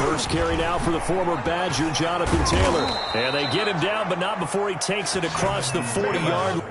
First carry now for the former Badger, Jonathan Taylor. And they get him down, but not before he takes it across the 40-yard line.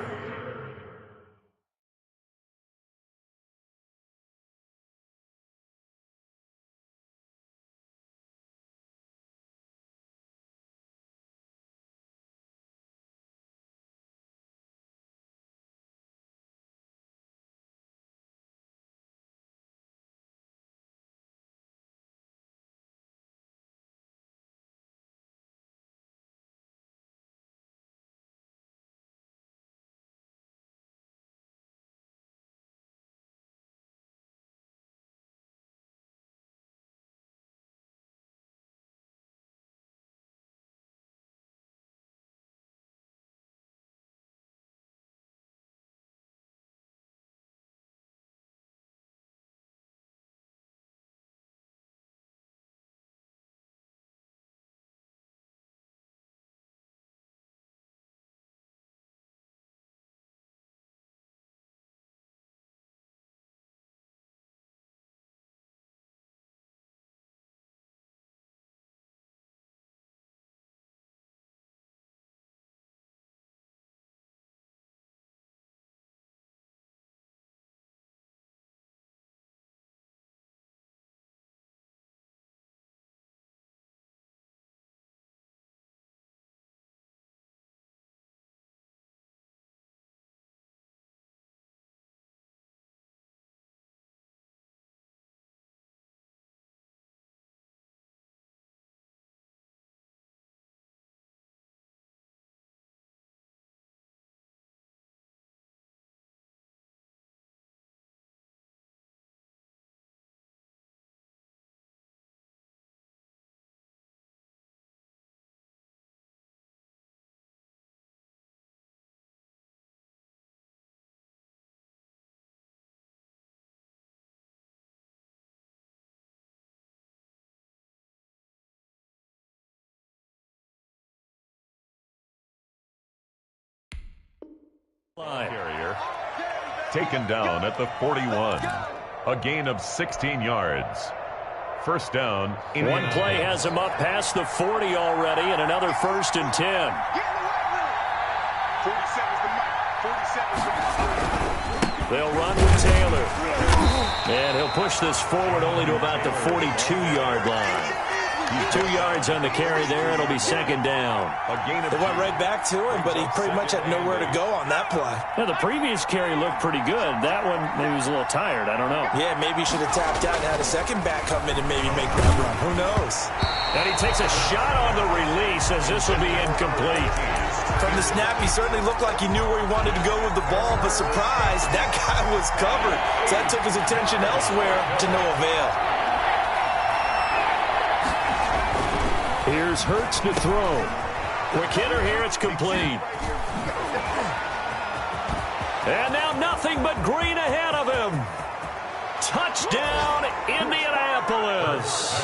Carrier taken down at the 41. A gain of 16 yards. First down. One play has him up past the 40 already, and another 1st and 10. They'll run with Taylor. And he'll push this forward only to about the 42-yard line. 2 yards on the carry there. It'll be 2nd down. They went right back to him, but he pretty much had nowhere to go on that play. Yeah, the previous carry looked pretty good. That one, maybe he was a little tired. I don't know. Yeah, maybe he should have tapped out and had a second back come in and maybe make that run. Who knows? And he takes a shot on the release as this will be incomplete. From the snap, he certainly looked like he knew where he wanted to go with the ball, but surprise, that guy was covered. So that took his attention elsewhere to no avail. Here's Hurts to throw. Quick hitter here, it's complete. And now nothing but green ahead of him. Touchdown, Indianapolis.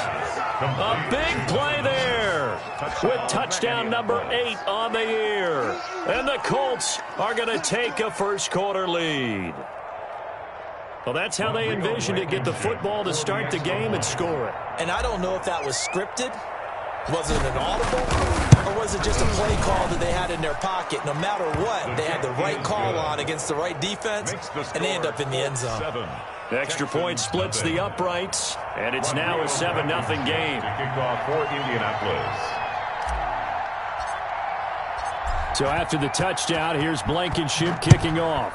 A big play there with touchdown number 8 on the year. And the Colts are going to take a first-quarter lead. Well, that's how they envisioned it, get the football to start the game and score it. And I don't know if that was scripted. Was it an audible? Or was it just a play call that they had in their pocket? No matter what, they had the right call on against the right defense, and they end up in the end zone. The extra point splits the uprights, and it's now a 7-0 game. Kickoff for Indianapolis. So after the touchdown, here's Blankenship kicking off.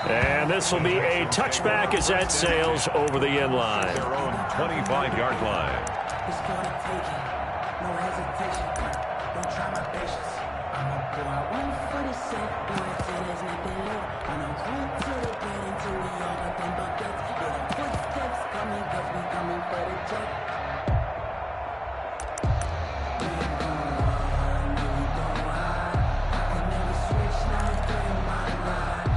And this will be a touchback as that sails over the end line. Their own 25-yard line. It's gonna take it. No hesitation. Don't try my patience. I'ma pull out one for the set. Do it till there's nothing left. I'ma run to the bed until we all got them buckets. Yeah, the footsteps coming, cause we coming for the check. We ain't gon' run, no, we gon' hide. I can never switch, now during my ride.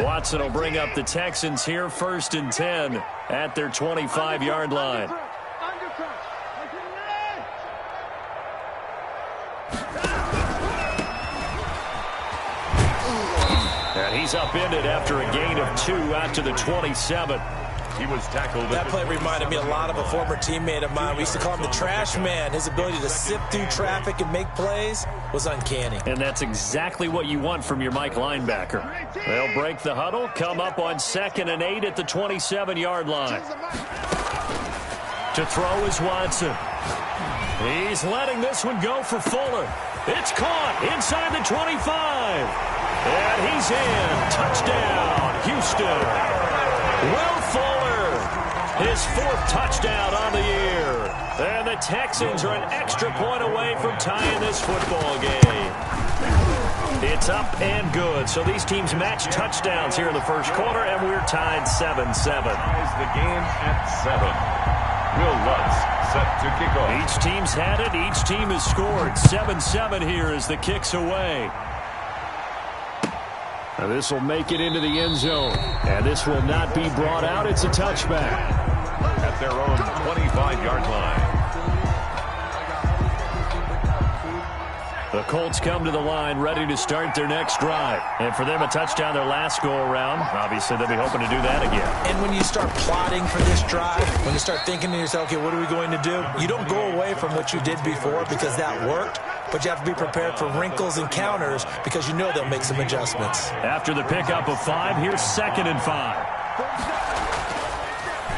Watson will bring up the Texans here, 1st and 10 at their 25-yard line. And he's upended after a gain of 2 out to the 27. He was tackled. That play reminded me a lot of a former teammate of mine. We used to call him the trash man. His ability to sift through traffic and make plays was uncanny. And that's exactly what you want from your Mike linebacker. They'll break the huddle, come up on 2nd and 8 at the 27-yard line. To throw is Watson. He's letting this one go for Fuller. It's caught inside the 25. And he's in. Touchdown, Houston. Will Fuller, his 4th touchdown on the year. And the Texans are an extra point away from tying this football game. It's up and good. So these teams match touchdowns here in the first quarter, and we're tied 7-7. The game at 7. Will Lutz set to kick off. Each team's had it. Each team has scored. 7-7 here as the kick's away. Now this will make it into the end zone. And this will not be brought out. It's a touchback. At their own 25-yard line. The Colts come to the line ready to start their next drive. And for them, a touchdown their last go-around. Obviously, they'll be hoping to do that again. And when you start plotting for this drive, when you start thinking to yourself, okay, what are we going to do? You don't go away from what you did before because that worked, but you have to be prepared for wrinkles and counters because you know they'll make some adjustments. After the pickup of 5, here's 2nd and 5.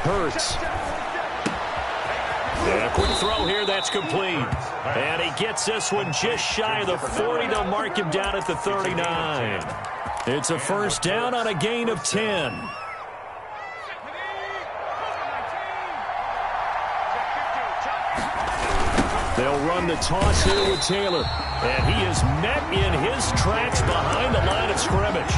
Hurts. And a quick throw here, that's complete. And he gets this one just shy of the 40. They'll mark him down at the 39. It's a first down on a gain of 10. They'll run the toss here with Taylor. And he is met in his tracks behind the line of scrimmage.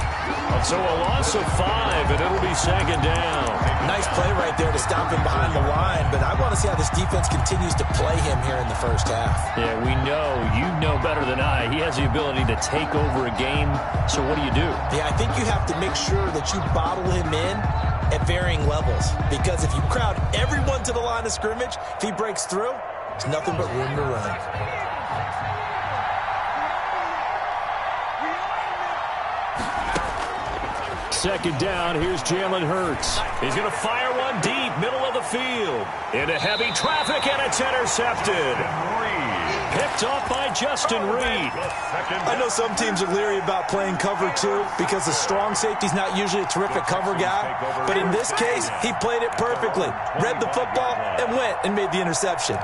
So a loss of 5, and it'll be 2nd down. Nice play right there to stop him behind the line, but I want to see how this defense continues to play him here in the first half. Yeah, we know, you know better than I, he has the ability to take over a game. So what do you do? Yeah, I think you have to make sure that you bottle him in at varying levels, because if you crowd everyone to the line of scrimmage, if he breaks through, there's nothing but room to run. Second down, here's Jalen Hurts. He's going to fire one deep, middle of the field. Into heavy traffic, and it's intercepted. Picked off by Justin Reed. I know some teams are leery about playing cover 2 because the strong safety's not usually a terrific cover guy. But in this case, he played it perfectly. Read the football and went and made the interception.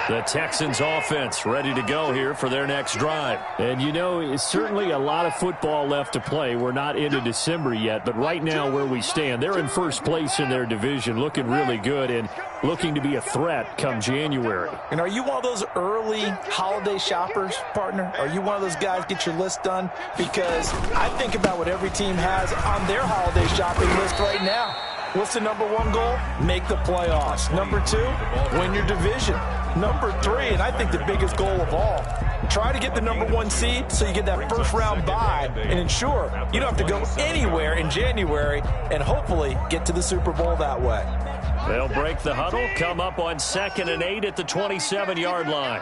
The Texans offense ready to go here for their next drive. And you know, it's certainly a lot of football left to play. We're not into December yet, but right now where we stand, they're in first place in their division, looking really good and looking to be a threat come January. And are you one of those early holiday shoppers, partner? Are you one of those guys get your list done? Because I think about what every team has on their holiday shopping list right now. What's the number 1 goal? Make the playoffs. Number 2, win your division. Number 3, and I think the biggest goal of all, try to get the number 1 seed so you get that first round bye and ensure you don't have to go anywhere in January and hopefully get to the Super Bowl that way. They'll break the huddle, come up on 2nd and 8 at the 27-yard line.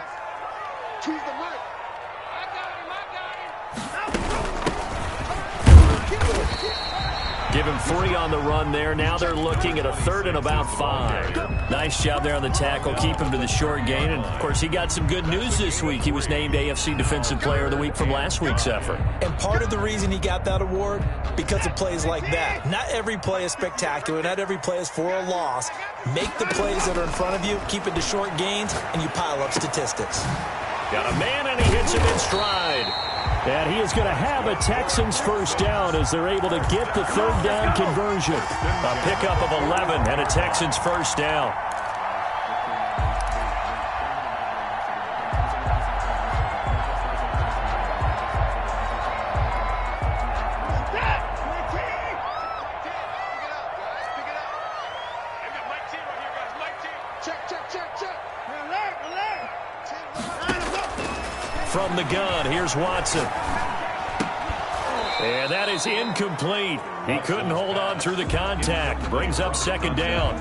Give him 3 on the run there. Now they're looking at a 3rd and about 5. Nice job there on the tackle. Keep him to the short gain. And, of course, he got some good news this week. He was named AFC Defensive Player of the Week from last week's effort. And part of the reason he got that award, because of plays like that. Not every play is spectacular. Not every play is for a loss. Make the plays that are in front of you, keep it to short gains, and you pile up statistics. Got a man, and he hits him in stride. And he is going to have a Texans first down as they're able to get the 3rd down conversion. A pickup of 11 and a Texans first down. From the gun, here's Watson. And that is incomplete. He couldn't hold on through the contact. Brings up 2nd down.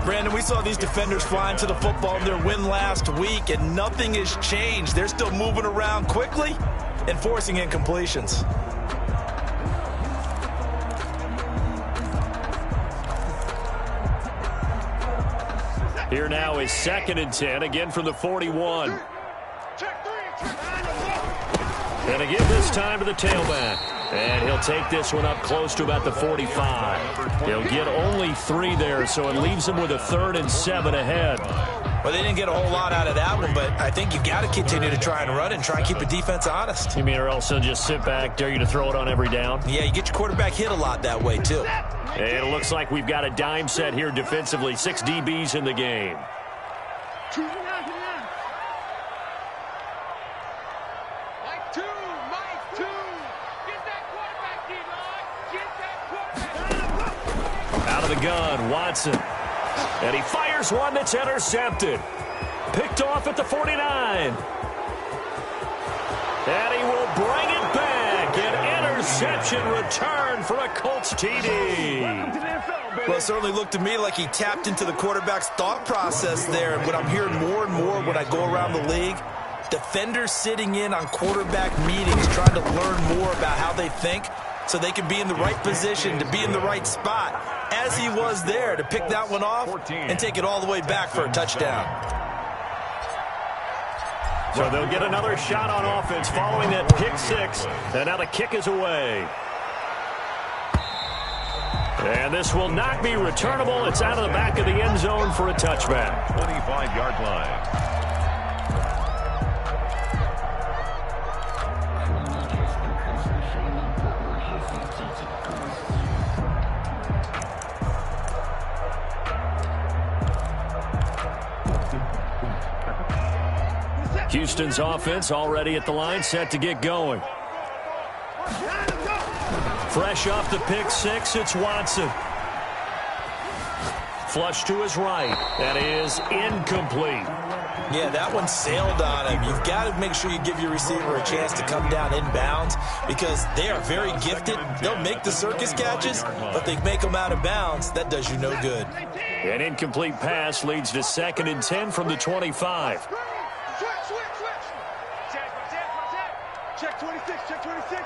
Brandon, we saw these defenders flying to the football in their win last week, and nothing has changed. They're still moving around quickly and forcing incompletions. Here now is 2nd and 10, again from the 41. And again this time to the tailback. And he'll take this one up close to about the 45. He'll get only 3 there, so it leaves him with a 3rd and 7 ahead. Well, they didn't get a whole lot out of that one, but I think you got to continue to try and run and try and keep the defense honest. You mean or else he'll just sit back, dare you to throw it on every down? Yeah, you get your quarterback hit a lot that way, too. And it looks like we've got a dime set here defensively. 6 DBs in the game. Out of the gun, Watson. And he fires one that's intercepted. Picked off at the 49. And he will bring it back. An interception return for a Colts TD. Well, it certainly looked to me like he tapped into the quarterback's thought process there. And what I'm hearing more and more when I go around the league, defenders sitting in on quarterback meetings trying to learn more about how they think so they can be in the right position to be in the right spot, as he was there to pick that one off and take it all the way back for a touchdown. So they'll get another shot on offense following that pick 6. And now the kick is away. And this will not be returnable. It's out of the back of the end zone for a touchback. 25-yard line. Houston's offense already at the line, set to get going. Fresh off the pick 6, it's Watson. Flush to his right. That is incomplete. Yeah, that one sailed on him. You've got to make sure you give your receiver a chance to come down inbounds because they are very gifted. They'll make the circus catches, but they make them out of bounds. That does you no good. An incomplete pass leads to 2nd and 10 from the 25. Check 26, check 26.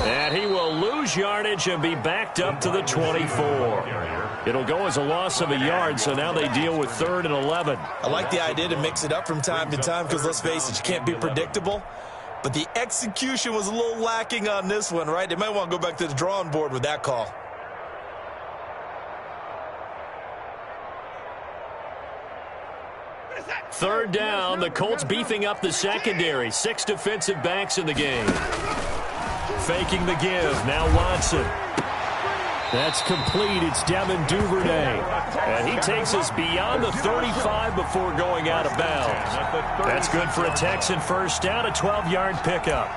And he will lose yardage and be backed up to the 24. It'll go as a loss of a yard, so now they deal with 3rd and 11. I like the idea to mix it up from time to time because, let's face it, you can't be predictable. But the execution was a little lacking on this one, right? They might want to go back to the drawing board with that call. Third down, the Colts beefing up the secondary. 6 defensive backs in the game. Faking the give, now Watson. That's complete, it's Devin Duvernay. And he takes us beyond the 35 before going out of bounds. That's good for a Texan first down, a 12-yard pickup.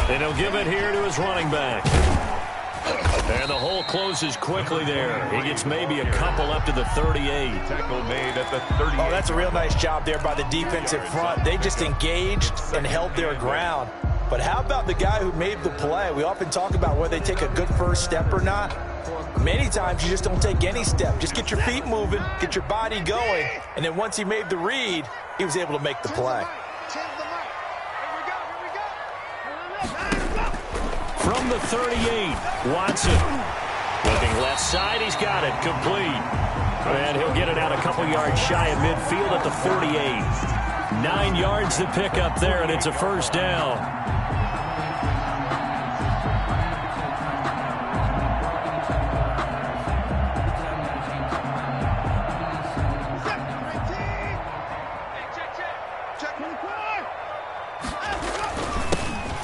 And he'll give it here to his running back. And the hole closes quickly there. He gets maybe a couple up to the 38. Tackle made at the 38. Oh, that's a real nice job there by the defensive front. They just engaged and held their ground. But how about the guy who made the play? We often talk about whether they take a good first step or not. Many times you just don't take any step. Just get your feet moving, get your body going, and then once he made the read, he was able to make the play. From the 38, Watson. Looking left side, he's got it, complete. And he'll get it out a couple yards shy of midfield at the 48. 9 yards to pick up there, and it's a first down.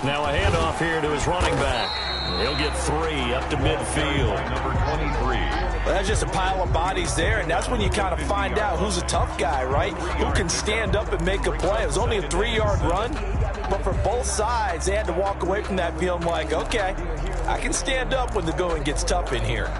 Now a handoff here to his running back. He'll get 3 up to midfield. Number 23. Well, that's just a pile of bodies there, and that's when you kind of find out who's a tough guy, right? Who can stand up and make a play. It was only a 3-yard run, but for both sides, they had to walk away from that feeling like, okay, I can stand up when the going gets tough in here.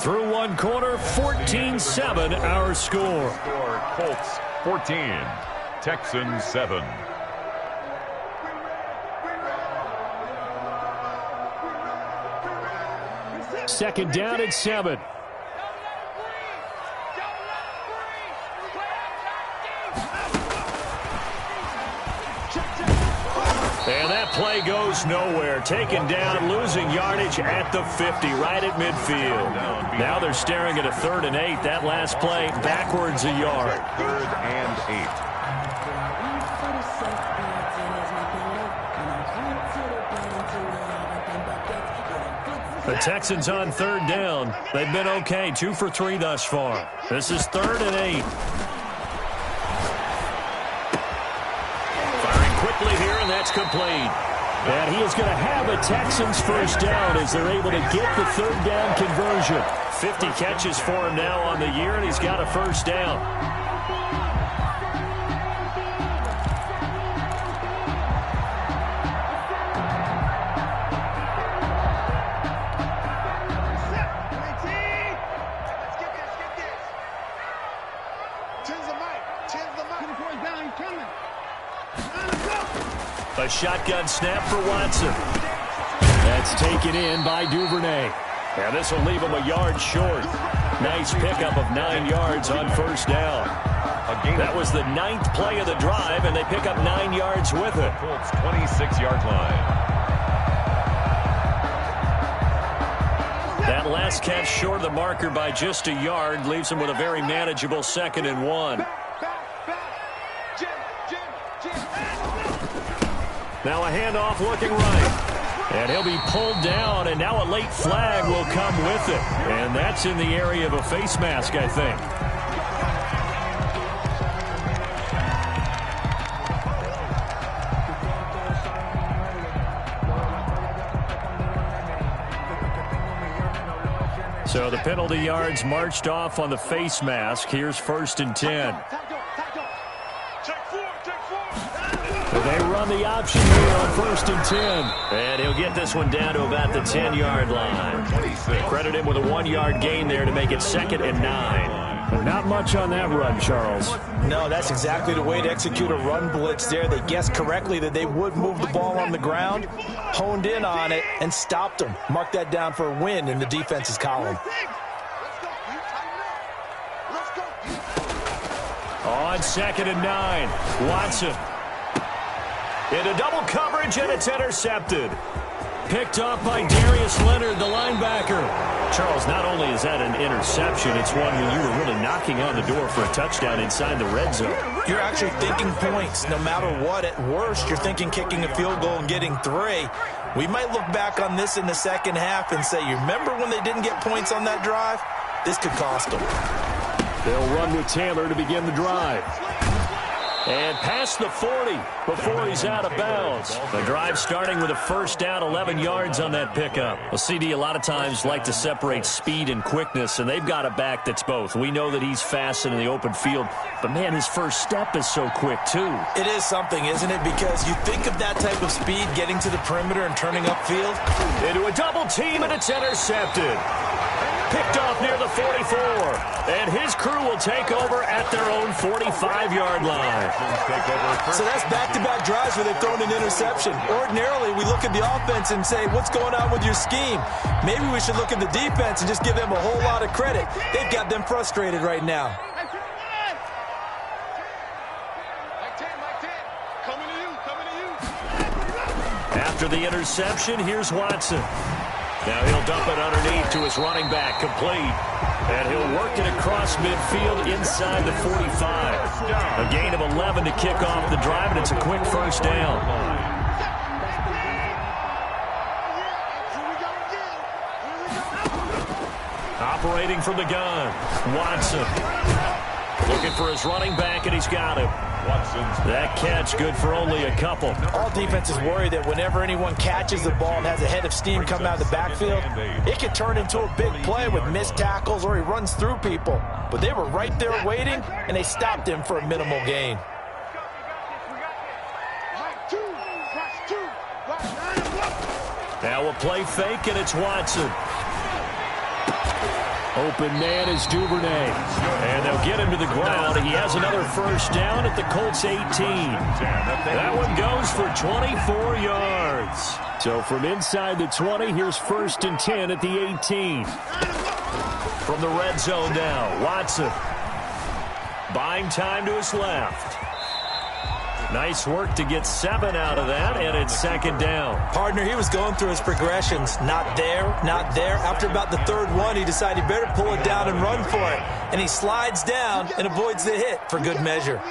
Through one quarter, 14-7 our score. Colts 14, Texans 7. Second down at 7. And that play goes nowhere. Taken down, losing yardage at the 50, right at midfield. Now they're staring at a 3rd and 8. That last play, backwards a yard. 3rd and 8. The Texans on 3rd down. They've been okay, 2 for 3 thus far. This is 3rd and 8. Quickly here, and that's complete. And he is going to have a Texans first down as they're able to get the 3rd down conversion. 50 catches for him now on the year, and he's got a first down. A shotgun snap for Watson. That's taken in by Duvernay. And this will leave him a yard short. Nice pickup of 9 yards on first down. That was the 9th play of the drive, and they pick up 9 yards with it. Colts 26-yard line. That last catch short of the marker by just a yard leaves him with a very manageable 2nd and 1. Now a handoff looking right. And he'll be pulled down, and now a late flag will come with it. And that's in the area of a face mask, I think. So the penalty yards marched off on the face mask. Here's 1st and 10. They run the option here on 1st and 10. And he'll get this one down to about the 10-yard line. They credit him with a 1-yard gain there to make it 2nd and 9. But not much on that run, Charles. No, that's exactly the way to execute a run blitz there. They guessed correctly that they would move the ball on the ground, honed in on it, and stopped them. Mark that down for a win in the defense's column. On 2nd and 9, Watson. Into double coverage, and it's intercepted. Picked off by Darius Leonard, the linebacker. Charles, not only is that an interception, it's one when you were really knocking on the door for a touchdown inside the red zone. You're actually thinking points. No matter what, at worst, you're thinking kicking a field goal and getting 3. We might look back on this in the second half and say, you remember when they didn't get points on that drive? This could cost them. They'll run with Taylor to begin the drive. And past the 40 before he's out of bounds. The drive starting with a first down, 11 yards on that pickup. Well, CD a lot of times like to separate speed and quickness, and they've got a back that's both. We know that he's fast in the open field, but, man, his first step is so quick, too. It is something, isn't it? Because you think of that type of speed getting to the perimeter and turning upfield. Into a double team, and it's intercepted. Picked off near the 44. And his crew will take over at their own 45-yard line. So that's back-to-back drives where they've thrown an interception. Ordinarily, we look at the offense and say, what's going on with your scheme? Maybe we should look at the defense and just give them a whole lot of credit. They've got them frustrated right now. After the interception, here's Watson. Now he'll dump it underneath to his running back, complete. And he'll work it across midfield inside the 45. A gain of 11 to kick off the drive, and it's a quick first down. Operating from the gun, Watson. Looking for his running back, and he's got him. That catch good for only a couple. All defenses worry that whenever anyone catches the ball and has a head of steam come out of the backfield, it can turn into a big play with missed tackles or he runs through people. But they were right there waiting, and they stopped him for a minimal gain. Now a play fake, and it's Watson. Open man is Duvernay. And they'll get him to the ground. He has another first down at the Colts 18. That one goes for 24 yards. So from inside the 20, here's 1st and 10 at the 18. From the red zone now, Watson. Buying time to his left. Nice work to get 7 out of that, and it's 2nd down. Partner, he was going through his progressions. Not there, not there. After about the 3rd one, he decided he better pull it down and run for it. And he slides down and avoids the hit for good measure.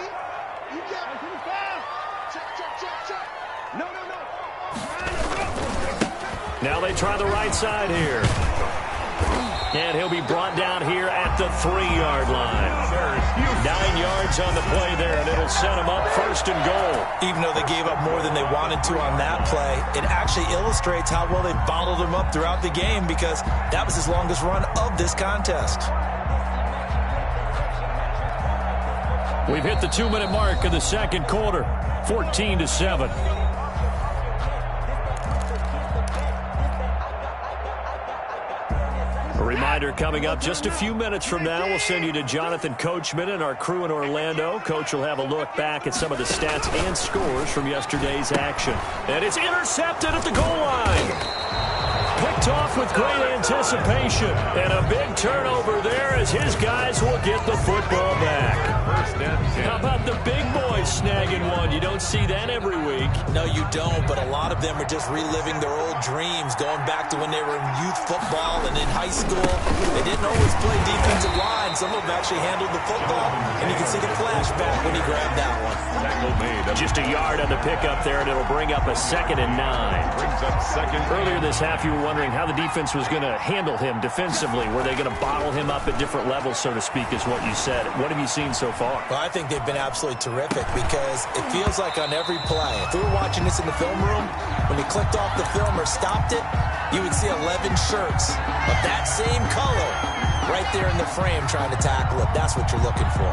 Now they try the right side here. And he'll be brought down here at the 3-yard line. 9 yards on the play there, and it'll set him up 1st and goal. Even though they gave up more than they wanted to on that play, it actually illustrates how well they bottled him up throughout the game, because that was his longest run of this contest. We've hit the 2-minute mark of the 2nd quarter, 14-7. Reminder coming up just a few minutes from now. We'll send you to Jonathan Coachman and our crew in Orlando. Coach will have a look back at some of the stats and scores from yesterday's action. And it's intercepted at the goal line. Picked off with great anticipation. And a big turnover there as his guys will get the football back. How about the big boys snagging one? You don't see that every week. No, you don't, but a lot of them are just reliving their old dreams, going back to when they were in youth football and in high school. They didn't always play defensive line. Some of them actually handled the football, and you can see the flashback when he grabbed that one. Just a yard on the pickup there, and it'll bring up a 2nd and 9. Earlier this half, you were wondering how the defense was going to handle him defensively. Were they going to bottle him up at different levels, so to speak, is what you said. What have you seen so far? Well, I think they've been absolutely terrific, because it feels like on every play, if we were watching this in the film room, when he clicked off the film or stopped it, you would see 11 shirts of that same color right there in the frame trying to tackle it. That's what you're looking for.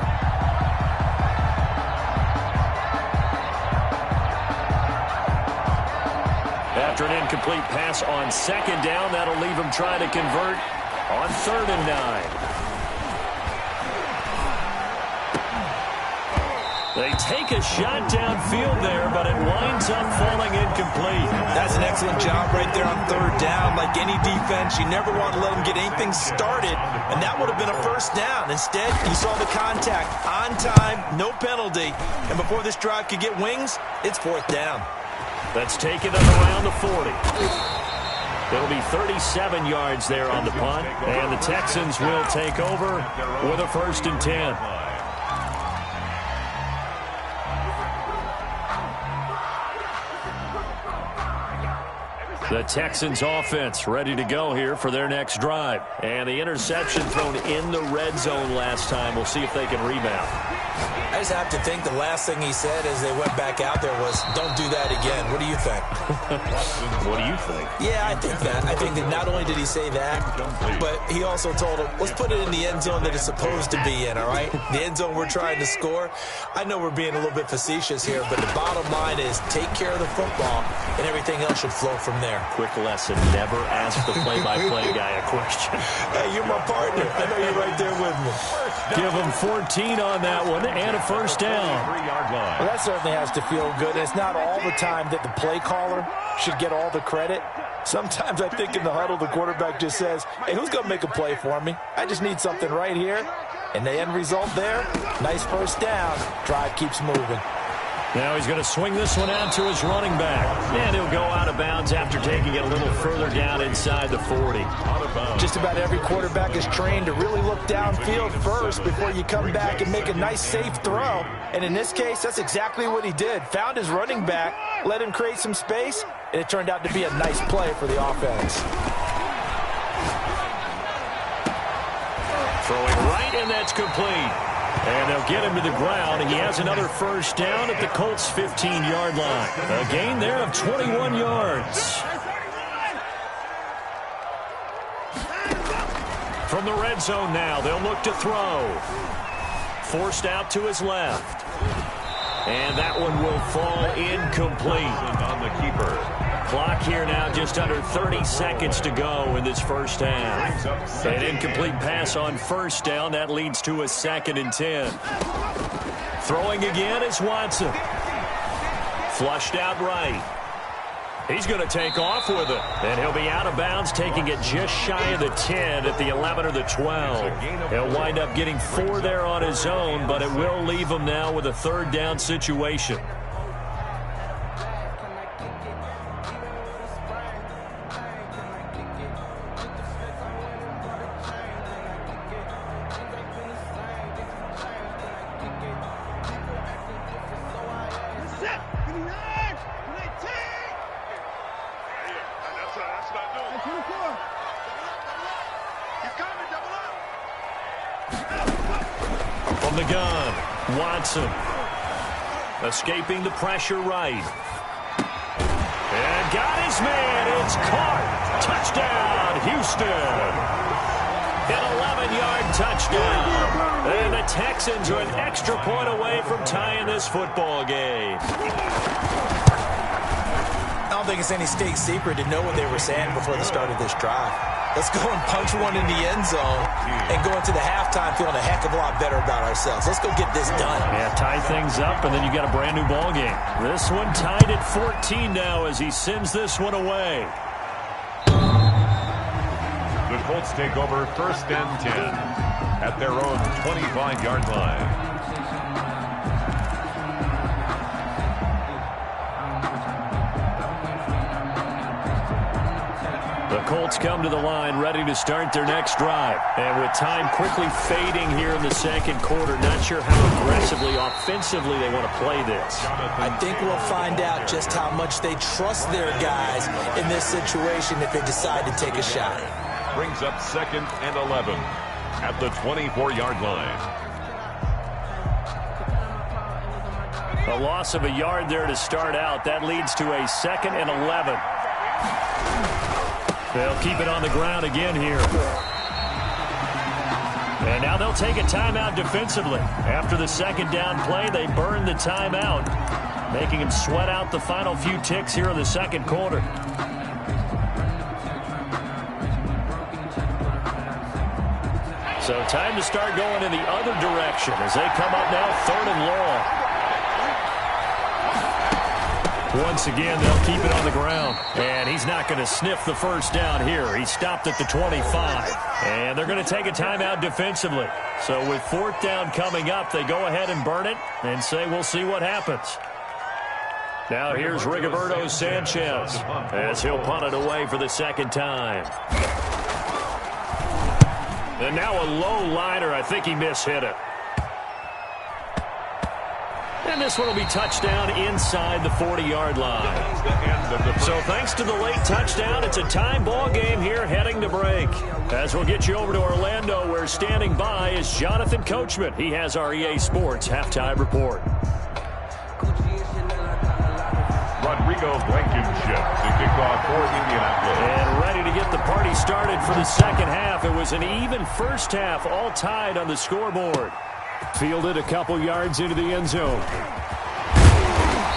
After an incomplete pass on 2nd down, that'll leave him trying to convert on 3rd and 9. They take a shot downfield there, but it winds up falling incomplete. That's an excellent job right there on 3rd down. Like any defense, you never want to let them get anything started, and that would have been a 1st down. Instead, you saw the contact on time, no penalty, and before this drive could get wings, it's 4th down. That's taken up around the 40. It'll be 37 yards there on the punt, and the Texans will take over with a 1st and 10. The Texans offense ready to go here for their next drive. And the interception thrown in the red zone last time. We'll see if they can rebound. I just have to think the last thing he said as they went back out there was, don't do that again. What do you think? What do you think? Yeah, I think that. I think that not only did he say that, but he also told him, let's put it in the end zone that it's supposed to be in, all right? The end zone we're trying to score. I know we're being a little bit facetious here, but the bottom line is take care of the football, and everything else should flow from there. Quick lesson, never ask the play-by-play guy a question. Hey, you're my partner. I know you're right there with me. Give him 14 on that one and a 1st down. 3-yard line. Well, that certainly has to feel good. It's not all the time that the play caller should get all the credit. Sometimes I think in the huddle, the quarterback just says, hey, who's going to make a play for me? I just need something right here. And the end result there, nice 1st down. Drive keeps moving. Now he's going to swing this one out to his running back. And he'll go out of bounds after taking it a little further down inside the 40. Just about every quarterback is trained to really look downfield first before you come back and make a nice, safe throw. And in this case, that's exactly what he did. Found his running back, let him create some space, and it turned out to be a nice play for the offense. Throwing right, and that's complete. And they'll get him to the ground, and he has another 1st down at the Colts' 15-yard line. A gain there of 21 yards. From the red zone now, they'll look to throw. Forced out to his left. And that one will fall incomplete. On the keeper. Clock here now, just under 30 seconds to go in this first half. An incomplete pass on first down. That leads to a 2nd and 10. Throwing again is Watson. Flushed out right. He's going to take off with it. And he'll be out of bounds, taking it just shy of the 10 at the 11 or the 12. He'll wind up getting 4 there on his own, but it will leave him now with a 3rd down situation. From the gun, Watson. Escaping the pressure right. And got his man. It's caught. Touchdown, Houston. An 11-yard touchdown. And the Texans are an extra point away from tying this football game. I don't think it's any state secret to know what they were saying before the start of this drive. Let's go and punch one in the end zone and go into the halftime feeling a heck of a lot better about ourselves. Let's go get this done. Yeah, tie things up, and then you got a brand-new ball game. This one tied at 14 now as he sends this one away. The Colts take over 1st and 10 at their own 25-yard line. The Colts come to the line ready to start their next drive. And with time quickly fading here in the 2nd quarter, not sure how aggressively, offensively they want to play this. I think we'll find out just how much they trust their guys in this situation if they decide to take a shot. Brings up 2nd and 11 at the 24-yard line. A loss of a yard there to start out. That leads to a 2nd and 11. They'll keep it on the ground again here. And now they'll take a timeout defensively. After the 2nd down play, they burn the timeout, making him sweat out the final few ticks here in the 2nd quarter. So time to start going in the other direction as they come up now 3rd and long. Once again, they'll keep it on the ground. And he's not going to sniff the 1st down here. He stopped at the 25. And they're going to take a timeout defensively. So with 4th down coming up, they go ahead and burn it and say we'll see what happens. Now here's Rigoberto Sanchez as he'll punt it away for the 2nd time. And now a low liner. I think he mishit it. And this one will be touchdown inside the 40-yard line. So thanks to the late touchdown, it's a tie ball game here heading to break. As we'll get you over to Orlando, where standing by is Jonathan Coachman. He has our EA Sports halftime report. Rodrigo Blankenship to kick off for Indianapolis. And ready to get the party started for the 2nd half. It was an even first half, all tied on the scoreboard. Fielded a couple yards into the end zone.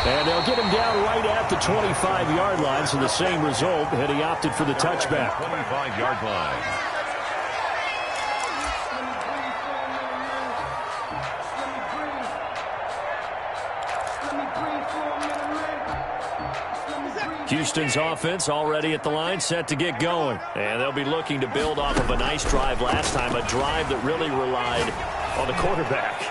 And they'll get him down right at the 25-yard line, so the same result, and he opted for the touchback. 25-yard line. Houston's offense already at the line, set to get going. And they'll be looking to build off of a nice drive last time, a drive that really relied on the quarterback.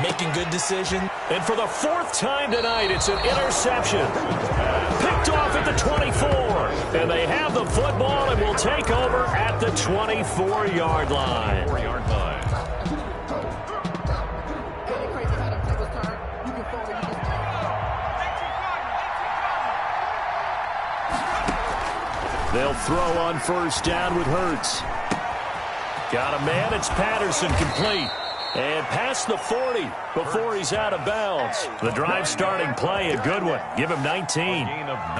Making good decision. And for the 4th time tonight, it's an interception. Picked off at the 24. And they have the football and will take over at the 24-yard line. 4-yard line. They'll throw on 1st down with Hurts. Got a man, it's Patterson, complete. And past the 40 before he's out of bounds. The drive starting play, a good one. Give him 19.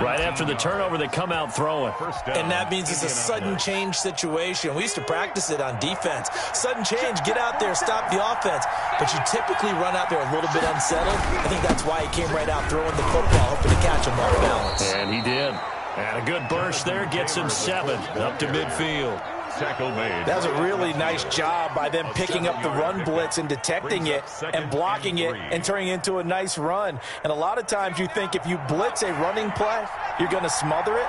Right after the turnover, they come out throwing. And that means it's a sudden change situation. We used to practice it on defense. Sudden change, get out there, stop the offense. But you typically run out there a little bit unsettled. I think that's why he came right out throwing the football, hoping to catch him off balance. And he did. And a good burst there gets him 7 up to midfield. Tackle made. That was a really nice job by them picking up the run blitz and detecting it and blocking it and turning it into a nice run. And a lot of times you think if you blitz a running play, you're going to smother it.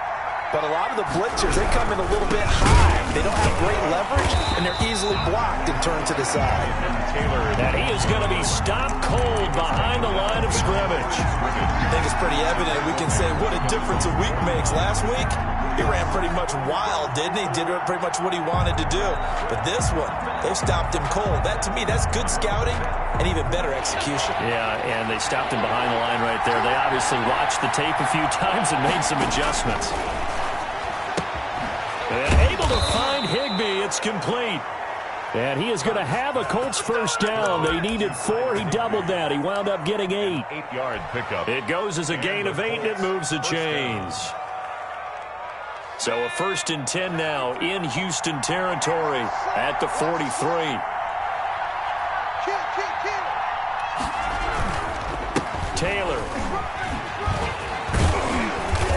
But a lot of the blitzers, they come in a little bit high. They don't have great leverage, and they're easily blocked and turned to the side. And he is going to be stopped cold behind the line of scrimmage. I think it's pretty evident. We can say what a difference a week makes. Last week, he ran pretty much wild, didn't he? Did pretty much what he wanted to do. But this one, they stopped him cold. That, to me, that's good scouting and even better execution. Yeah, and they stopped him behind the line right there. They obviously watched the tape a few times and made some adjustments. And able to find Higbee. It's complete. And he is going to have a Colts first down. They needed 4. He doubled that. He wound up getting 8. 8-yard pickup. It goes as a gain of 8, and it moves the chains. So a 1st and 10 now in Houston territory at the 43. Taylor.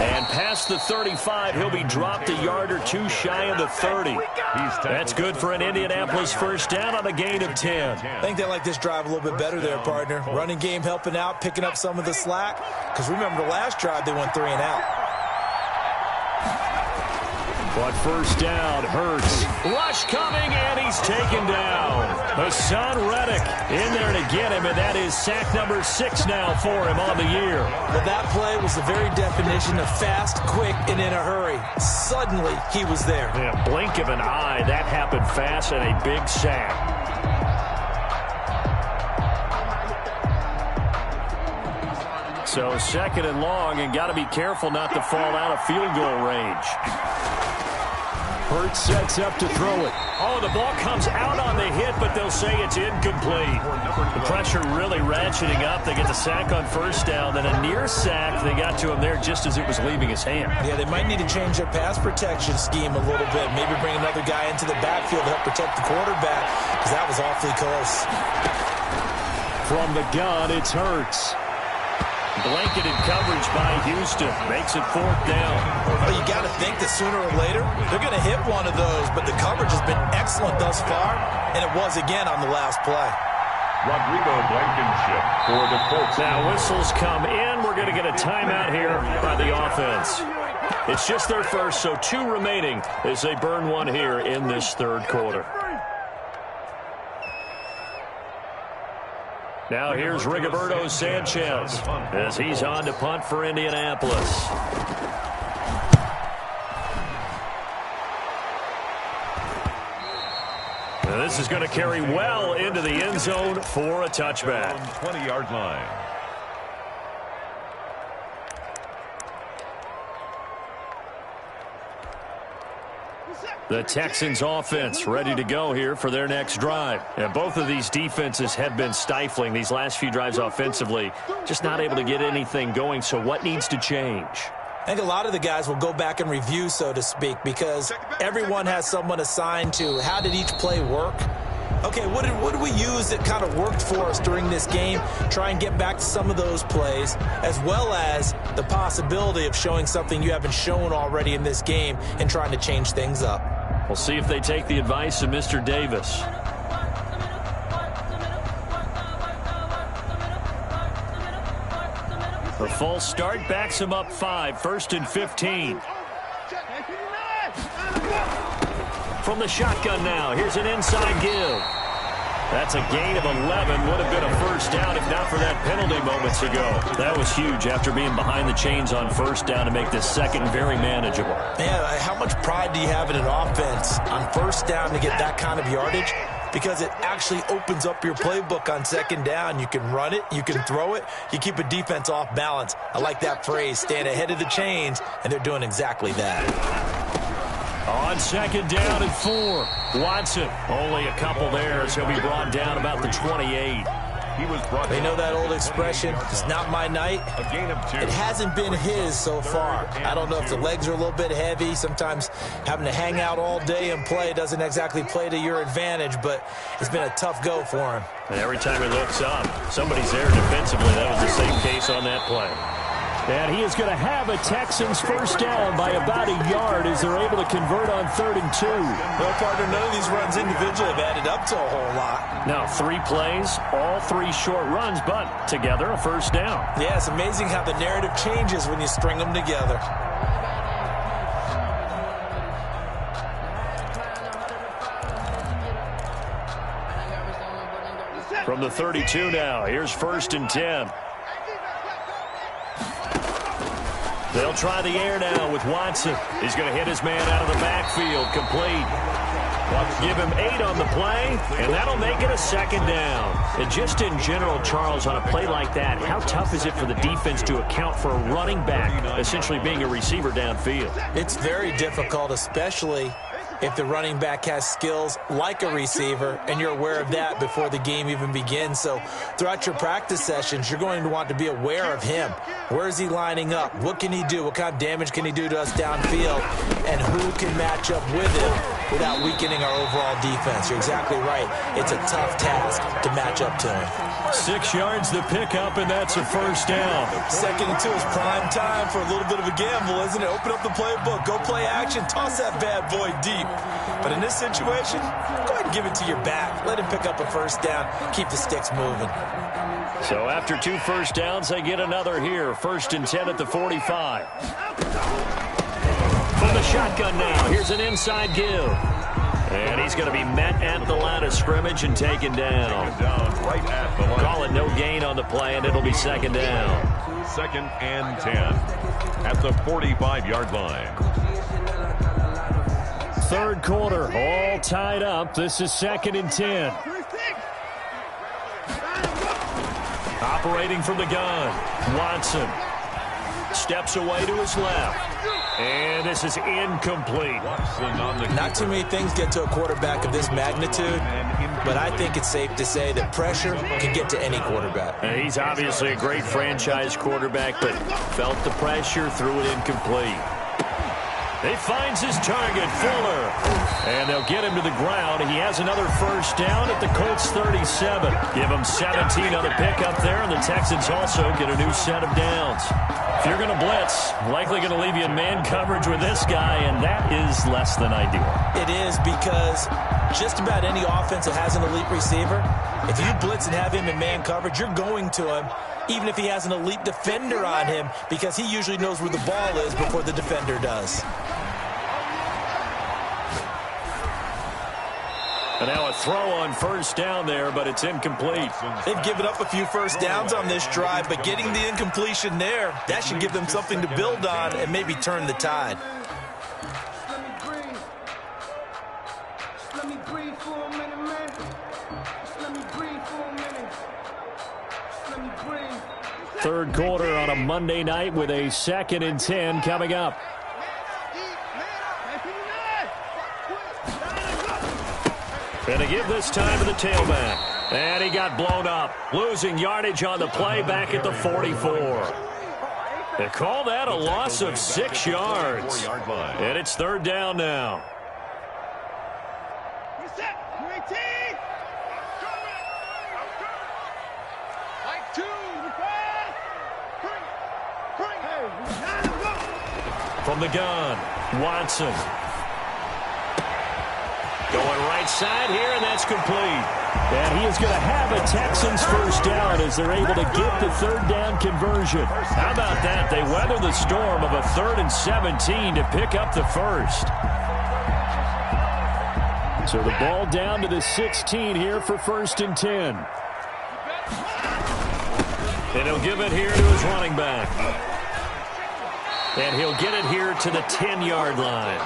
And past the 35, he'll be dropped a yard or 2 shy of the 30. That's good for an Indianapolis first down on a gain of 10. I think they like this drive a little bit better there, partner. Running game helping out, picking up some of the slack. Because remember, the last drive, they went 3 and out. But first down, Hurts. Rush coming, and he's taken down. Hassan Reddick in there to get him, and that is sack number 6 now for him on the year. Well, that play was the very definition of fast, quick, and in a hurry. Suddenly, he was there. In a blink of an eye, that happened fast, and a big sack. So 2nd and long, and got to be careful not to fall out of field goal range. Hurts sets up to throw it. Oh, the ball comes out on the hit, but they'll say it's incomplete. The pressure really ratcheting up. They get the sack on first down, then a near sack. They got to him there just as it was leaving his hand. Yeah, they might need to change their pass protection scheme a little bit. Maybe bring another guy into the backfield to help protect the quarterback, because that was awfully close. From the gun, it's Hurts. Blanketed coverage by Houston. Makes it 4th down. Well, you got to think that sooner or later, they're going to hit one of those, but the coverage has been excellent thus far, and it was again on the last play. Rodrigo Blankenship for the Colts. Now whistles come in. We're going to get a timeout here by the offense. It's just their first, so 2 remaining as they burn one here in this 3rd quarter. Now here's Rigoberto Sanchez as he's on to punt for Indianapolis. Now this is going to carry well into the end zone for a touchback. 20-yard line. The Texans offense ready to go here for their next drive. And both of these defenses have been stifling these last few drives offensively. Just not able to get anything going. So what needs to change? I think a lot of the guys will go back and review, so to speak, because everyone has someone assigned to how did each play work. Okay, what did we use that kind of worked for us during this game? Try and get back to some of those plays, as well as the possibility of showing something you haven't shown already in this game and trying to change things up. We'll see if they take the advice of Mr. Davis. The false start backs him up 5, 1st and 15. From the shotgun now, here's an inside give. That's a gain of 11. Would have been a first down if not for that penalty moments ago. That was huge after being behind the chains on first down to make this 2nd very manageable. Man, how much pride do you have in an offense on first down to get that kind of yardage? Because it actually opens up your playbook on 2nd down. You can run it, you can throw it, you keep a defense off balance. I like that phrase, stand ahead of the chains, and they're doing exactly that. On second down and 4. Watson, only a couple there, so he'll be brought down about the 28. He was brought They know that old expression, it's not my night. a gain of 2. It hasn't been his so far. I don't know if the legs are a little bit heavy. Sometimes having to hang out all day and play doesn't exactly play to your advantage, but it's been a tough go for him. And every time he looks up, somebody's there defensively. That was the same case on that play. And he is going to have a Texans first down by about a yard as they're able to convert on 3rd and 2. Well, partner, none of these runs individually have added up to a whole lot. Now, 3 plays, all 3 short runs, but together a first down. Yeah, it's amazing how the narrative changes when you string them together. From the 32 now, here's 1st and 10. They'll try the air now with Watson. He's going to hit his man out of the backfield, complete. Give him 8 on the play, and that'll make it a 2nd down. And just in general, Charles, on a play like that, how tough is it for the defense to account for a running back essentially being a receiver downfield? It's very difficult, especially if the running back has skills like a receiver, and you're aware of that before the game even begins. So throughout your practice sessions, you're going to want to be aware of him. Where is he lining up? What can he do? What kind of damage can he do to us downfield? And who can match up with him without weakening our overall defense? You're exactly right. It's a tough task to match up to him. 6 yards the pickup, and that's a first down. 2nd and 2 is prime time for a little bit of a gamble, isn't it? Open up the playbook, go play action, toss that bad boy deep. But in this situation, go ahead and give it to your back. Let him pick up a first down, keep the sticks moving. So after 2 first downs, they get another here. 1st and 10 at the 45. From the shotgun now, here's an inside give. And he's going to be met at the line of scrimmage and taken down. Right at the line. Call it no gain on the play, and it'll be 2nd down. 2nd and 10 at the 45-yard line. 3rd quarter, all tied up. This is 2nd and 10. Operating from the gun, Watson steps away to his left. And this is incomplete. Not too many things get to a quarterback of this magnitude, but I think it's safe to say that pressure can get to any quarterback. And he's obviously a great franchise quarterback, but felt the pressure, threw it incomplete. He finds his target, Fuller. And they'll get him to the ground. He has another first down at the Colts 37. Give him 17 on the pickup there, and the Texans also get a new set of downs. If you're going to blitz, likely going to leave you in man coverage with this guy, and that is less than ideal. It is, because just about any offense that has an elite receiver, if you blitz and have him in man coverage, you're going to him, even if he has an elite defender on him, because he usually knows where the ball is before the defender does. And now a throw on first down there, but it's incomplete. They've given up a few first downs on this drive, but getting the incompletion there, that should give them something to build on and maybe turn the tide. Let me breathe for a minute, man. Let me breathe for a minute. Let me breathe. 3rd quarter on a Monday night with a 2nd and 10 coming up. And to give this time to the tailback. And he got blown up. Losing yardage on the play back at the 44. They call that a loss of 6 yards. And it's 3rd down now. From the gun, Watson. Going right side here, and that's complete. And he is going to have a Texans first down as they're able to get the 3rd down conversion. How about that? They weather the storm of a 3rd and 17 to pick up the first. So the ball down to the 16 here for 1st and 10. And he'll give it here to his running back. And he'll get it here to the 10-yard line.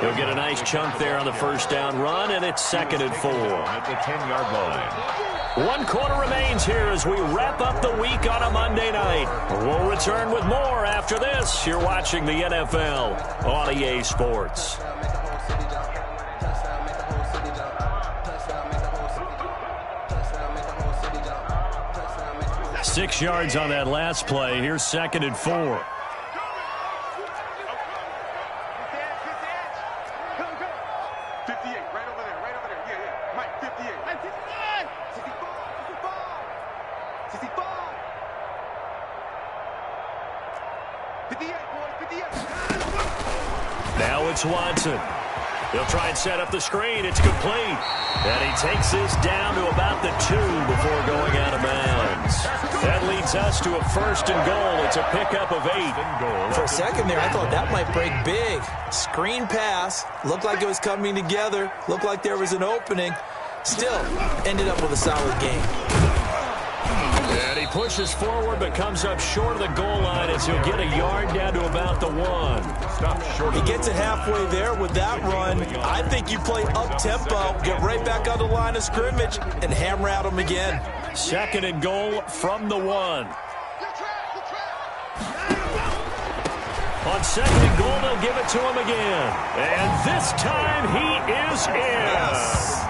He'll get a nice chunk there on the first down run, and it's 2nd and 4. At the 10-yard line. 1 quarter remains here as we wrap up the week on a Monday night. We'll return with more after this. You're watching the NFL on EA Sports. 6 yards on that last play. Here's 2nd and 4. Now it's Watson. He'll try and set up the screen. It's complete. And he takes this down to about the 2 before going out of bounds. That leads us to a 1st and goal. It's a pickup of 8. For a second there, I thought that might break big. Screen pass. Looked like it was coming together. Looked like there was an opening. Still, ended up with a solid game. And he pushes forward but comes up short of the goal line as he'll get a yard down to about the 1. He gets it halfway there with that run. I think you play up-tempo, get right back on the line of scrimmage, and hammer at him again. 2nd and goal from the 1. On 2nd and goal, they'll give it to him again. And this time he is in. Yes.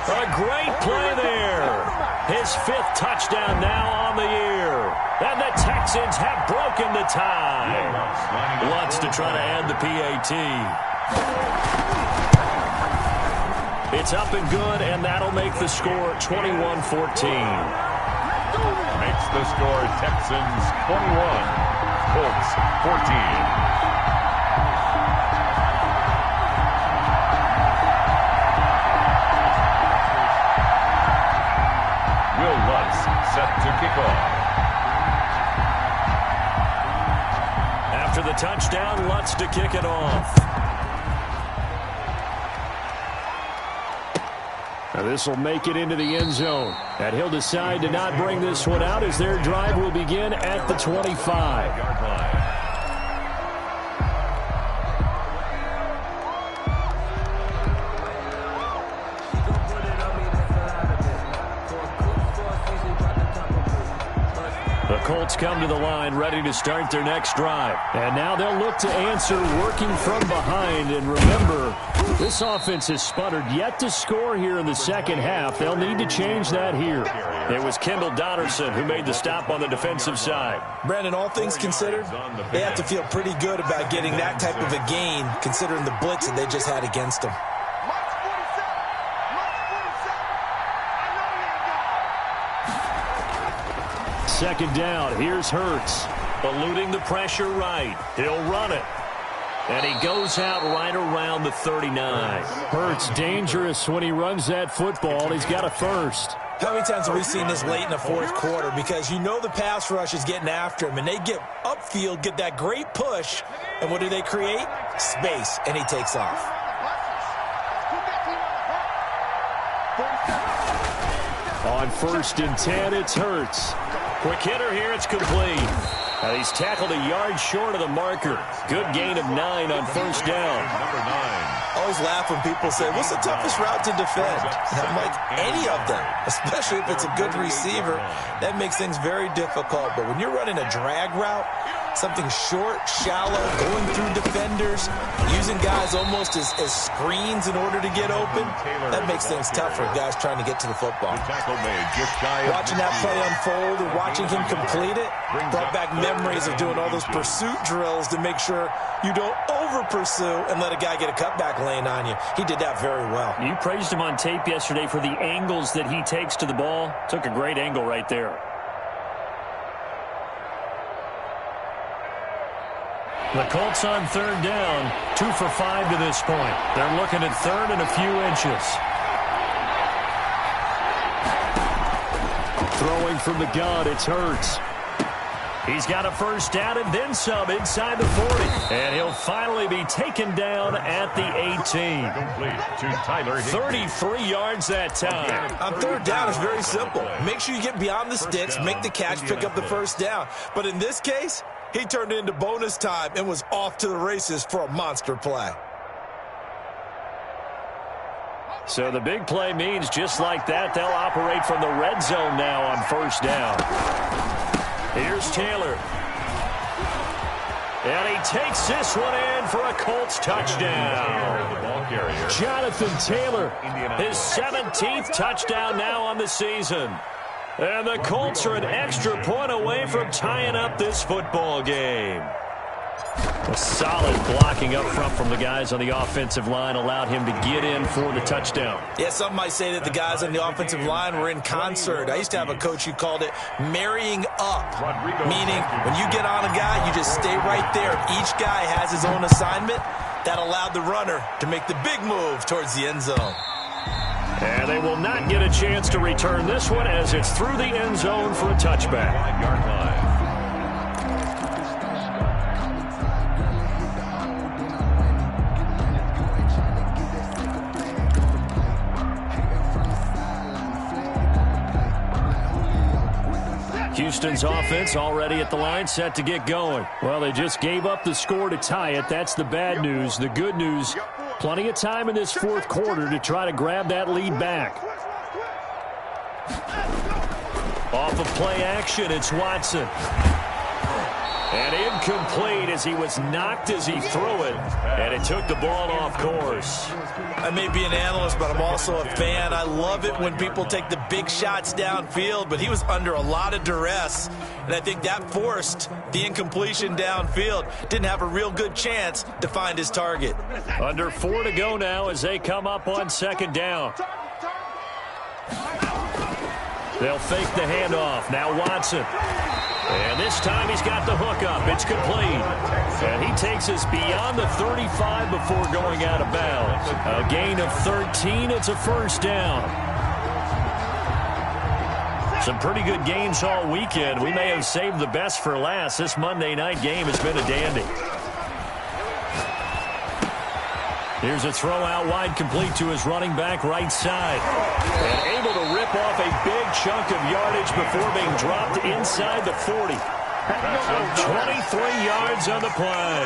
A great play there. His 5th touchdown now on the year. And the Texans have broken the tie. Lutz to try to add the PAT. It's up and good, and that'll make the score 21-14. Makes the score Texans 21, Colts 14. Set to kick off. After the touchdown, Lutz to kick it off. Now this will make it into the end zone. And he'll decide to not bring this one out as their drive will begin at the 25-yard line. Colts come to the line ready to start their next drive. And now they'll look to answer working from behind. And remember, this offense has sputtered yet to score here in the second half. They'll need to change that here. It was Kendall Donnerson who made the stop on the defensive side. Brandon, all things considered, they have to feel pretty good about getting that type of a gain considering the blitz that they just had against them. Second down, here's Hurts. Eluding the pressure right. He'll run it. And he goes out right around the 39. Hurts dangerous when he runs that football. He's got a 1st. How many times have we seen this late in the 4th quarter? Because you know the pass rush is getting after him, and they get upfield, get that great push, and what do they create? Space, and he takes off. On 1st and 10, it's Hurts. Quick hitter here, it's complete. And he's tackled a yard short of the marker. Good gain of 9 on 1st down. Number 9. Always laugh when people say, what's the toughest route to defend? And I'm like, any of them, especially if it's a good receiver. That makes things very difficult. But when you're running a drag route, something short, shallow, going through defenders, using guys almost as screens in order to get open, that makes things tough for guys trying to get to the football. Watching that play unfold and watching him complete it brought back memories of doing all those pursuit drills to make sure you don't over-pursue and let a guy get a cutback lane on you. He did that very well. You praised him on tape yesterday for the angles that he takes to the ball. Took a great angle right there. The Colts on 3rd down, 2 for 5 to this point. They're looking at 3rd and a few inches. Throwing from the gun, it's Hurts. He's got a 1st down and then some inside the 40. And he'll finally be taken down at the 18. Complete to Tyler Higbee. 33 yards that time. On 3rd down, it's very simple. Make sure you get beyond the sticks, make the catch, pick up the 1st down. But in this case, he turned it into bonus time and was off to the races for a monster play. So the big play means just like that, they'll operate from the red zone now on 1st down. Here's Taylor. And he takes this one in for a Colts touchdown. Jonathan Taylor, his 17th touchdown now on the season. And the Colts are an extra point away from tying up this football game. A solid blocking up front from the guys on the offensive line allowed him to get in for the touchdown. Yeah, some might say that the guys on the offensive line were in concert. I used to have a coach who called it marrying up, meaning when you get on a guy, you just stay right there. Each guy has his own assignment. That allowed the runner to make the big move towards the end zone. And they will not get a chance to return this one as it's through the end zone for a touchback. 5-yard line. Houston's offense already at the line, set to get going. Well, they just gave up the score to tie it. That's the bad news. The good news, plenty of time in this fourth quarter to try to grab that lead back. Off of play action, it's Watson. And incomplete as he was knocked as he threw it. And it took the ball off course. I may be an analyst, but I'm also a fan. I love it when people take the big shots downfield, but he was under a lot of duress. And I think that forced the incompletion downfield. Didn't have a real good chance to find his target. Under 4 to go now as they come up on second down. They'll fake the handoff. Now Watson. And this time he's got the hook up. It's complete. And he takes us beyond the 35 before going out of bounds. A gain of 13. It's a first down. Some pretty good games all weekend. We may have saved the best for last. This Monday night game has been a dandy. Here's a throw out wide, complete to his running back right side. And able to rip off a big chunk of yardage before being dropped inside the 40. 23 yards on the play.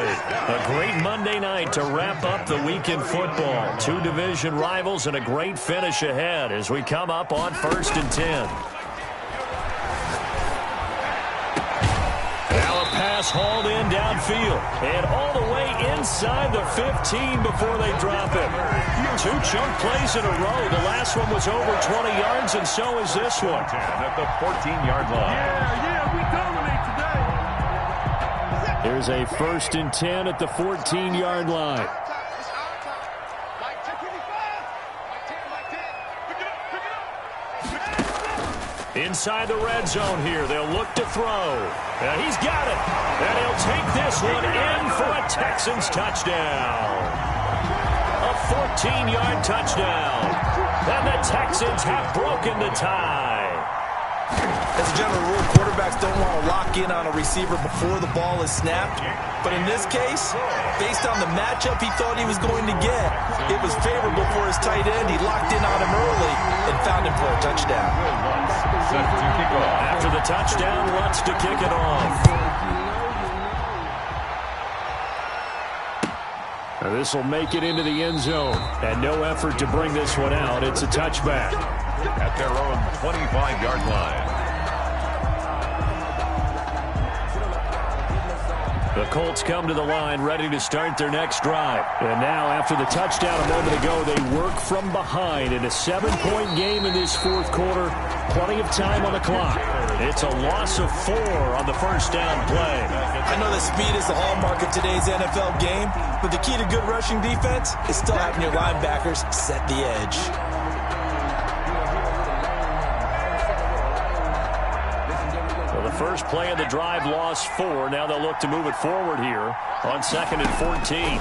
A great Monday night to wrap up the week in football. Two division rivals and a great finish ahead as we come up on 1st and 10. Pass hauled in downfield and all the way inside the 15 before they drop him. 2 chunk plays in a row. The last one was over 20 yards, and so is this one. At the 14-yard line. We dominate today. Here's a 1st and 10 at the 14-yard line. Inside the red zone here. They'll look to throw. And he's got it. And he'll take this one in for a Texans touchdown. A 14-yard touchdown. And the Texans have broken the tie. As a general rule, quarterbacks don't want to lock in on a receiver before the ball is snapped. But in this case, based on the matchup he thought he was going to get, it was favorable for his tight end. He locked in on him early and found him for a touchdown. After the touchdown, Lutz to kick it off. This will make it into the end zone. And no effort to bring this one out. It's a touchback. At their own 25-yard line. The Colts come to the line ready to start their next drive. And now, after the touchdown a moment ago, they work from behind in a 7-point game in this fourth quarter. Plenty of time on the clock. It's a loss of 4 on the first down play. I know that speed is the hallmark of today's NFL game, but the key to good rushing defense is still having your linebackers set the edge. The first play of the drive lost 4. Now they'll look to move it forward here on 2nd and 14.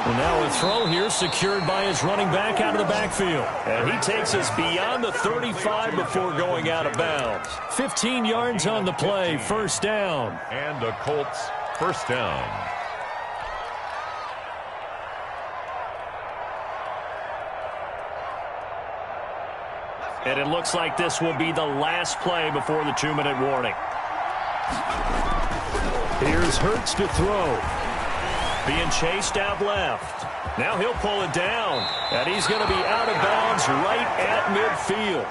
Well, now a throw here secured by his running back out of the backfield. And he takes us beyond the 35 before going out of bounds. 15 yards on the play, first down. And the Colts first down. And it looks like this will be the last play before the 2-minute warning. Here's Hurts to throw. Being chased out left. Now he'll pull it down. And he's going to be out of bounds right at midfield.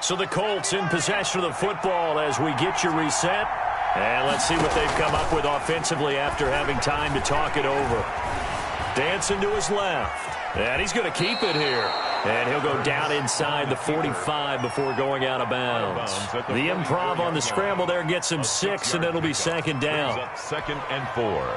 So the Colts in possession of the football as we get you reset. And let's see what they've come up with offensively after having time to talk it over. Dancing to his left. And he's going to keep it here. And he'll go down inside the 45 before going out of bounds. The improv on the scramble there gets him 6, and it'll be second down. Second and 4.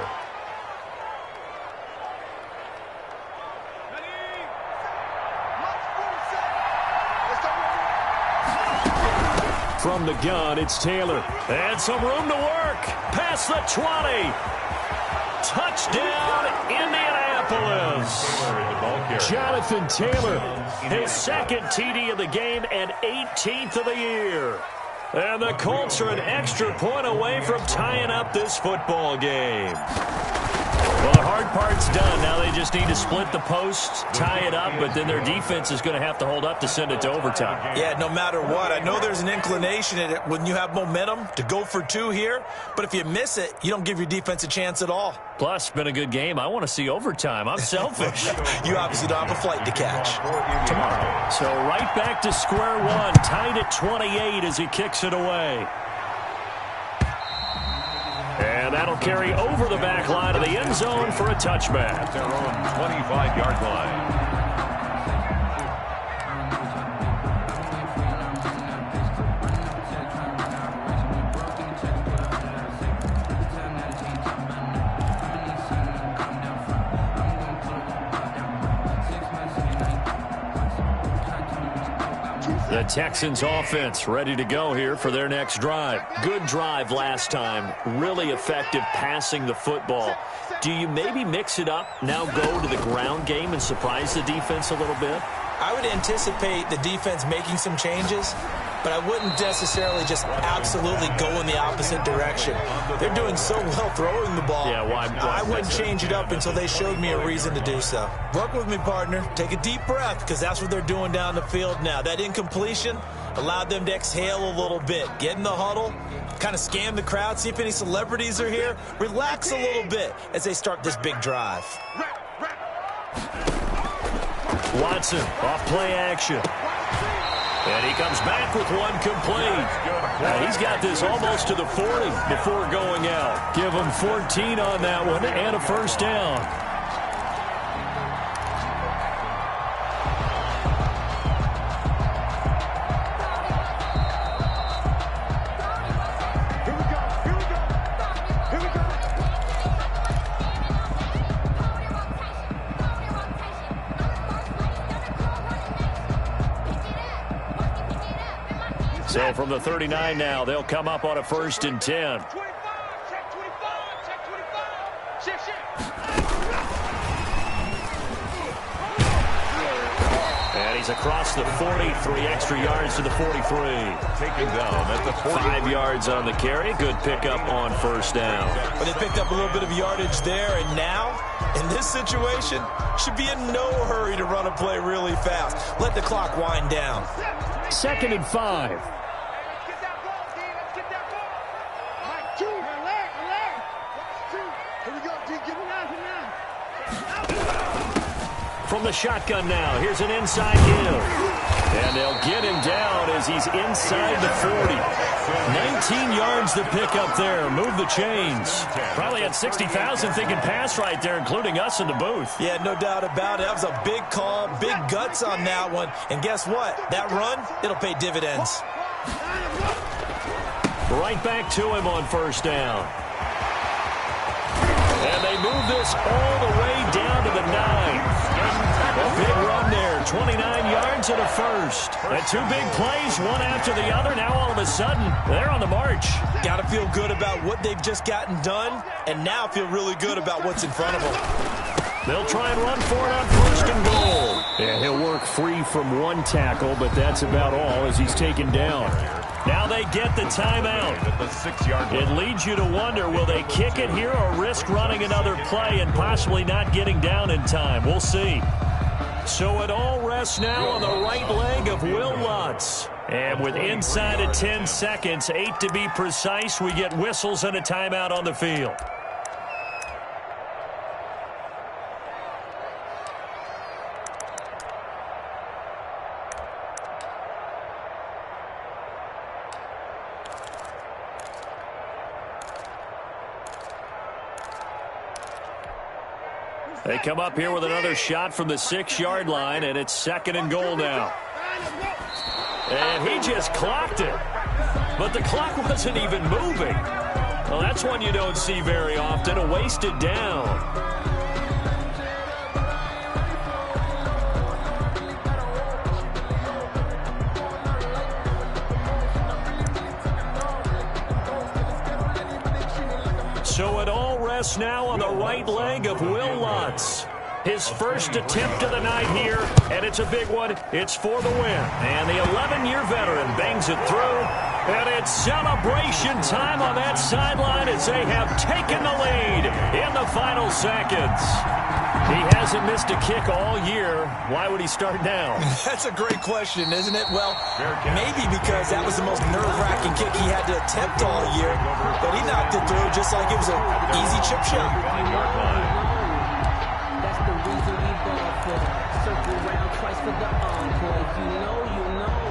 From the gun, it's Taylor. And some room to work. Past the 20. Touchdown, Indianapolis. Jonathan Taylor, his second TD of the game and 18th of the year. And the Colts are an extra point away from tying up this football game. Well, the hard part's done. Now they just need to split the posts, tie it up, but then their defense is going to have to hold up to send it to overtime. Yeah, no matter what. I know there's an inclination in it when you have momentum to go for 2 here, but if you miss it, you don't give your defense a chance at all. Plus, it's been a good game. I want to see overtime. I'm selfish. You obviously don't have a flight to catch. Tomorrow. So right back to square one, tied at 28 as he kicks it away. And that'll carry over the back line of the end zone for a touchback. At their own 25-yard line. The Texans offense ready to go here for their next drive. Good drive last time. Really effective passing the football. Do you maybe mix it up, now go to the ground game and surprise the defense a little bit? I would anticipate the defense making some changes, but I wouldn't necessarily just absolutely go in the opposite direction. They're doing so well throwing the ball. Yeah, why I wouldn't change it up until they showed me a reason to do so. Work with me, partner. Take a deep breath, because that's what they're doing down the field now. That incompletion allowed them to exhale a little bit. Get in the huddle, kind of scan the crowd, see if any celebrities are here. Relax a little bit as they start this big drive. Watson, off play action. And he comes back with one complete. Now he's got this almost to the 40 before going out. Give him 14 on that one and a first down. So from the 39 now, they'll come up on a 1st and 10. And he's across the 40, 3 extra yards to the 43. Taken down at the 40. 5 yards on the carry. Good pickup on first down. But they picked up a little bit of yardage there, and now, in this situation, should be in no hurry to run a play really fast. Let the clock wind down. 2nd and 5. From the shotgun now, here's an inside give. And they'll get him down as he's inside the 40. 19 yards to pick up there. Move the chains. Probably had 60,000 thinking pass right there, including us in the booth. Yeah, no doubt about it. That was a big call, big guts on that one. And guess what? That run, it'll pay dividends. Right back to him on first down. And they move this all the way down to the 9. A big run there, 29 yards and a first. And 2 big plays, one after the other. Now all of a sudden, they're on the march. Got to feel good about what they've just gotten done, and now feel really good about what's in front of them. They'll try and run for it on 1st and goal. And he'll work free from 1 tackle, but that's about all as he's taken down. Now they get the timeout. At the 6-yard line. It leads you to wonder, will they kick it here or risk running another play and possibly not getting down in time? We'll see. So it all rests now on the right leg of Will Lutz. And with inside of 10 seconds, 8 to be precise, we get whistles and a timeout on the field. They come up here with another shot from the 6-yard line, and it's 2nd and goal now. And he just clocked it. But the clock wasn't even moving. Well, that's one you don't see very often, a wasted down. So it all rests now on the right leg of Will Lutz. His first attempt of the night here, and it's a big one. It's for the win. And the 11-year veteran bangs it through. And it's celebration time on that sideline as they have taken the lead in the final seconds. He hasn't missed a kick all year. Why would he start now? That's a great question, isn't it? Well, maybe because that was the most nerve-wracking kick he had to attempt all year. But he knocked it through just like it was an easy chip shot. That's the reason we ball for. Circle round twice for the encore. If you know, you know.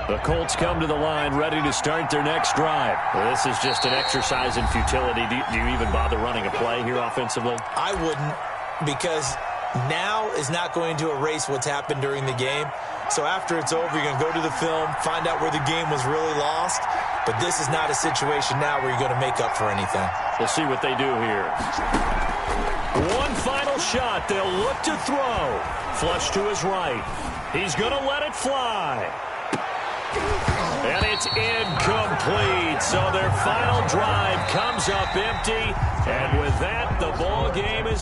The Colts come to the line ready to start their next drive. Well, this is just an exercise in futility. Do you even bother running a play here offensively? I wouldn't, because now is not going to erase what's happened during the game. So after it's over, you're going to go to the film, find out where the game was really lost. But this is not a situation now where you're going to make up for anything. We'll see what they do here. One final shot. They'll look to throw. Flush to his right. He's going to let it fly. And it's incomplete. So their final drive comes up empty. And with that, the ball game is